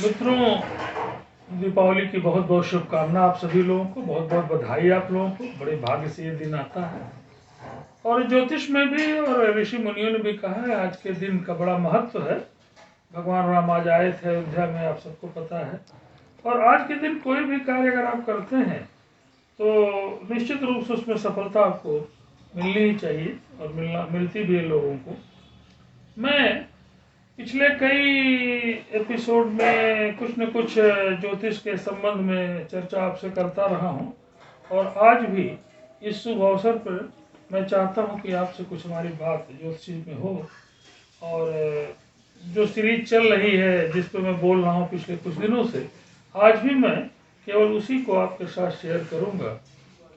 मित्रों, दीपावली की बहुत बहुत शुभकामना आप सभी लोगों को, बहुत बहुत बधाई आप लोगों को। बड़े भाग्य से ये दिन आता है और ज्योतिष में भी और ऋषि मुनियों ने भी कहा है आज के दिन का बड़ा महत्व है। भगवान राम आज आए थे अयोध्या में, आप सबको पता है। और आज के दिन कोई भी कार्य अगर आप करते हैं तो निश्चित रूप से उसमें सफलता आपको मिलनी ही चाहिए और मिलती भी है लोगों को। मैं पिछले कई एपिसोड में कुछ न कुछ ज्योतिष के संबंध में चर्चा आपसे करता रहा हूं और आज भी इस शुभ अवसर पर मैं चाहता हूं कि आपसे कुछ हमारी बात ज्योतिष में हो। और जो सीरीज चल रही है जिस पर मैं बोल रहा हूं पिछले कुछ दिनों से, आज भी मैं केवल उसी को आपके साथ शेयर करूंगा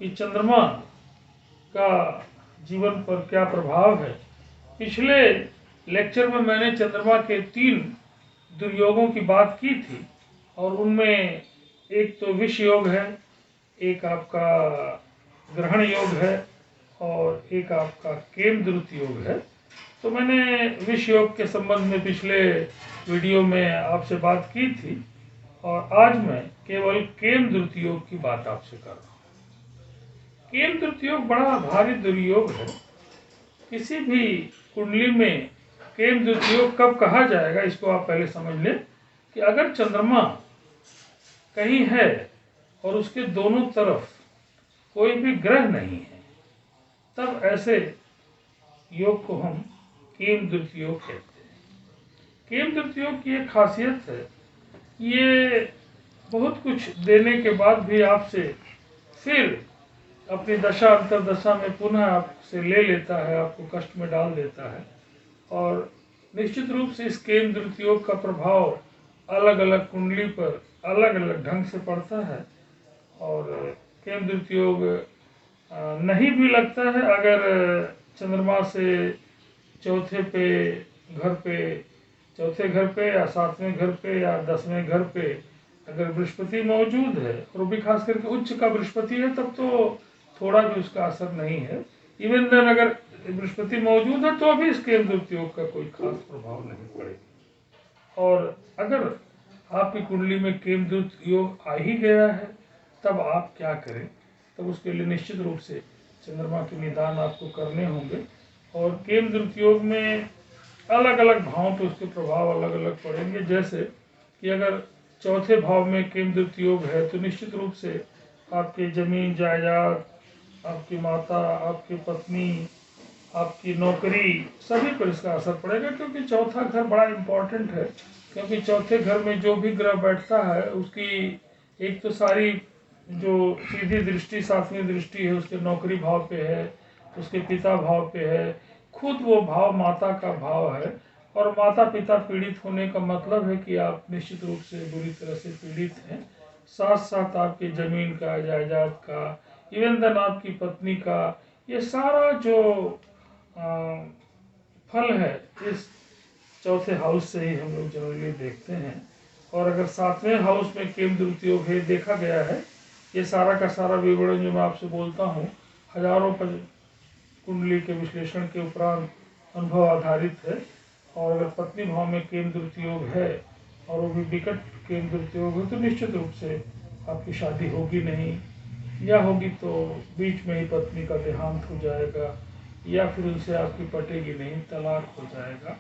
कि चंद्रमा का जीवन पर क्या प्रभाव है। पिछले लेक्चर में मैंने चंद्रमा के 3 दुर्योगों की बात की थी और उनमें एक तो विष योग है, एक आपका ग्रहण योग है और एक आपका केमद्रुत योग है। तो मैंने विष योग के संबंध में पिछले वीडियो में आपसे बात की थी और आज मैं केवल केमद्रुत योग की बात आपसे कर रहा हूँ। केमद्रुत योग बड़ा भारी दुर्योग है। किसी भी कुंडली में केमद्रुत योग कब कहा जाएगा इसको आप पहले समझ लें कि अगर चंद्रमा कहीं है और उसके दोनों तरफ कोई भी ग्रह नहीं है, तब ऐसे योग को हम केमद्रुत योग कहते हैं। केमद्रुत योग की एक खासियत है, ये बहुत कुछ देने के बाद भी आपसे फिर अपनी दशा अंतरदशा में पुनः आपसे ले लेता है, आपको कष्ट में डाल देता है। और निश्चित रूप से इस केमद्रुत योग का प्रभाव अलग अलग कुंडली पर अलग अलग ढंग से पड़ता है। और केमद्रुत योग नहीं भी लगता है अगर चंद्रमा से चौथे घर पे या 7वें घर पे या 10वें घर पे अगर बृहस्पति मौजूद है और वो भी खास करके उच्च का बृहस्पति है, तब तो थोड़ा भी उसका असर नहीं है। इवन देन अगर बृहस्पति मौजूद है तो भी इस केमद्रुत योग का कोई खास प्रभाव नहीं पड़ेगा। और अगर आपकी कुंडली में केमद्रुत योग आ ही गया है, तब आप क्या करें? तब उसके लिए निश्चित रूप से चंद्रमा के निदान आपको करने होंगे। और केमद्रुत योग में अलग अलग भावों पर उसके प्रभाव अलग अलग पड़ेंगे। जैसे कि अगर चौथे भाव में केमद्रुत योग है तो निश्चित रूप से आपके जमीन जायदाद, आपकी माता, आपकी पत्नी, आपकी नौकरी, सभी पर इसका असर पड़ेगा। क्योंकि चौथा घर बड़ा इम्पोर्टेंट है, क्योंकि चौथे घर में जो भी ग्रह बैठता है उसकी एक तो सारी जो सीधी दृष्टि 7वीं दृष्टि है उसके नौकरी भाव पे है, उसके पिता भाव पे है, खुद वो भाव माता का भाव है। और माता पिता पीड़ित होने का मतलब है कि आप निश्चित रूप से बुरी तरह से पीड़ित हैं। साथ साथ आपकी जमीन का, जायदाद का, इवन देन आपकी पत्नी का, ये सारा जो फल है इस चौथे हाउस से ही हम लोग जनरली देखते हैं। और अगर 7वें हाउस में केमद्रुत योग है, देखा गया है, ये सारा का सारा विवरण जो मैं आपसे बोलता हूँ हजारों पर कुंडली के विश्लेषण के उपरांत अनुभव आधारित है। और अगर पत्नी भाव में केमद्रुत योग है और वो भी विकट केमद्रुत योग है तो निश्चित रूप से आपकी शादी होगी नहीं, या होगी तो बीच में ही पत्नी का देहांत हो जाएगा, या फिर उनसे आपकी पटेगी नहीं, तलाक हो जाएगा।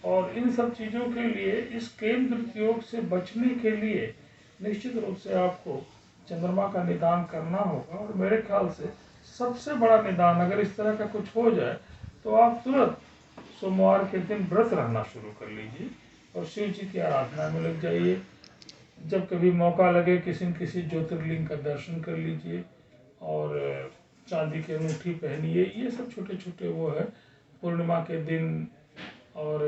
और इन सब चीज़ों के लिए इस केमद्रुत योग से बचने के लिए निश्चित रूप से आपको चंद्रमा का निदान करना होगा। और मेरे ख्याल से सबसे बड़ा निदान अगर इस तरह का कुछ हो जाए तो आप तुरंत सोमवार के दिन व्रत रहना शुरू कर लीजिए और शिव जी की आराधना में लग जाइए। जब कभी मौका लगे किसी न किसी ज्योतिर्लिंग का दर्शन कर लीजिए और चांदी की अंगूठी पहनिए। ये सब छोटे छोटे वो है। पूर्णिमा के दिन और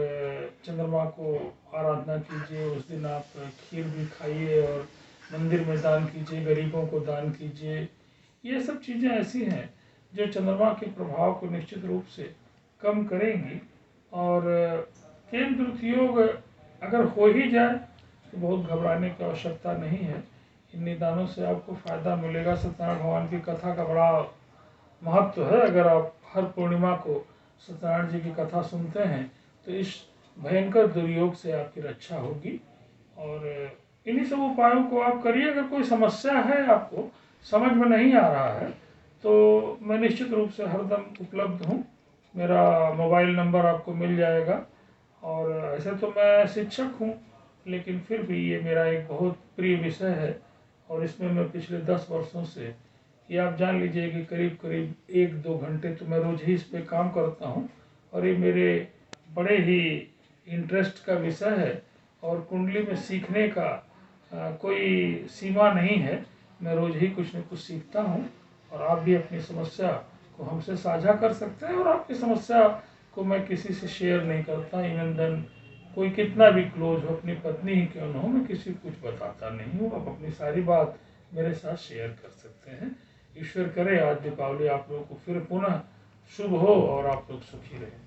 चंद्रमा को आराधना कीजिए, उस दिन आप खीर भी खाइए और मंदिर में दान कीजिए, गरीबों को दान कीजिए। ये सब चीज़ें ऐसी हैं जो चंद्रमा के प्रभाव को निश्चित रूप से कम करेंगी। और केमद्रुत योग अगर हो ही जाए तो बहुत घबराने की आवश्यकता नहीं है। इन निदानों से आपको फ़ायदा मिलेगा। सत्यनारायण भगवान की कथा का बड़ा महत्व है। अगर आप हर पूर्णिमा को सत्यनारायण जी की कथा सुनते हैं तो इस भयंकर दुर्योग से आपकी रक्षा होगी और इन्हीं सब उपायों को आप करिए। अगर कोई समस्या है, आपको समझ में नहीं आ रहा है, तो मैं निश्चित रूप से हरदम उपलब्ध हूँ। मेरा मोबाइल नंबर आपको मिल जाएगा। और ऐसे तो मैं शिक्षक हूँ, लेकिन फिर भी ये मेरा एक बहुत प्रिय विषय है और इसमें मैं पिछले 10 वर्षों से, ये आप जान लीजिए कि करीब करीब 1-2 घंटे तो मैं रोज़ ही इस पे काम करता हूँ। और ये मेरे बड़े ही इंटरेस्ट का विषय है और कुंडली में सीखने का कोई सीमा नहीं है। मैं रोज़ ही कुछ न कुछ सीखता हूँ। और आप भी अपनी समस्या को हमसे साझा कर सकते हैं। और आपकी समस्या को मैं किसी से शेयर नहीं करता, इवन देन कोई कितना भी क्लोज हो, अपनी पत्नी ही क्यों न हो, मैं किसी को कुछ बताता नहीं हूँ। आप अपनी सारी बात मेरे साथ शेयर कर सकते हैं। ईश्वर करे आज दीपावली आप लोगों को फिर पुनः शुभ हो और आप लोग सुखी रहें।